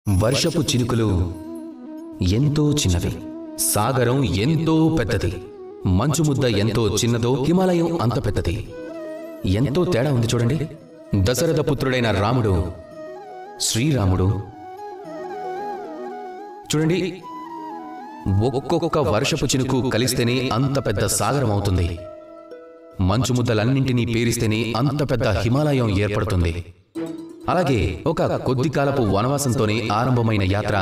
వర్షపు చినుకులు ఎంతో చిన్నవి, సాగరం ఎంతో పెద్దది, మంచు ముద్ద ఎంతో చిన్నదో హిమాలయం అంత పెద్దది. ఎంతో తేడా ఉంది చూడండి. దశరథ పుత్రుడైన రాముడు, శ్రీరాముడు చూడండి, ఒక్కొక్క వర్షపు చినుకు కలిస్తేనే అంత పెద్ద సాగరం అవుతుంది. మంచు ముద్దలన్నింటినీ పేరిస్తేనే అంత పెద్ద హిమాలయం ఏర్పడుతుంది. అలాగే ఒక కొద్ది కాలపు వనవాసంతోనే ఆరంభమైన యాత్ర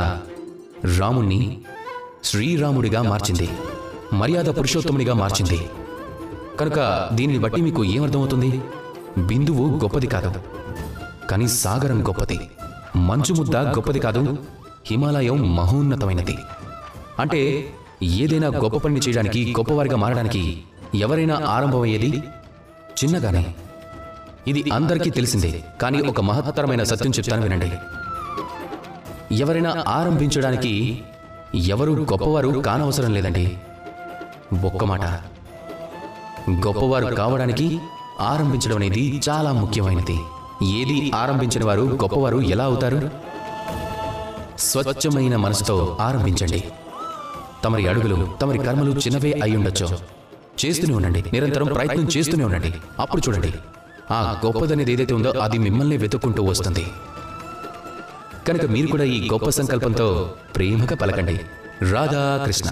రాముణ్ణి శ్రీరాముడిగా మార్చింది, మర్యాద పురుషోత్తమునిగా మార్చింది. కనుక దీనిని బట్టి మీకు ఏమర్థమవుతుంది? బిందువు గొప్పది కాదు, కానీ సాగరం గొప్పది. మంచు ముద్ద గొప్పది కాదు, హిమాలయం మహోన్నతమైనది. అంటే ఏదైనా గొప్ప పని చేయడానికి, గొప్పవారిగా మారడానికి ఎవరైనా ఆరంభమయ్యేది చిన్నగానే. ఇది అందరికీ తెలిసిందే, కానీ ఒక మహత్తరమైన సత్యం చెప్తాను వినండి. ఎవరైనా ఆరంభించడానికి ఎవరు గొప్పవారు కానవసరం లేదండి. ఒక్క మాట, గొప్పవారు కావడానికి ఆరంభించడం అనేది చాలా ముఖ్యమైనది. ఏది ఆరంభించని వారు గొప్పవారు ఎలా అవుతారు? స్వచ్ఛమైన మనసుతో ఆరంభించండి. తమరి అడుగులు, తమరి కర్మలు చిన్నవే అయ్యుండొచ్చు, చేస్తూనే ఉండండి, నిరంతరం ప్రయత్నం చేస్తూనే ఉండండి. అప్పుడు చూడండి, ఆ గొప్పదనేది ఏదైతే ఉందో అది మిమ్మల్ని వెతుక్కుంటూ వస్తుంది. కనుక మీరు కూడా ఈ గొప్ప సంకల్పంతో ప్రేమగా పలకండి. రాధా కృష్ణ.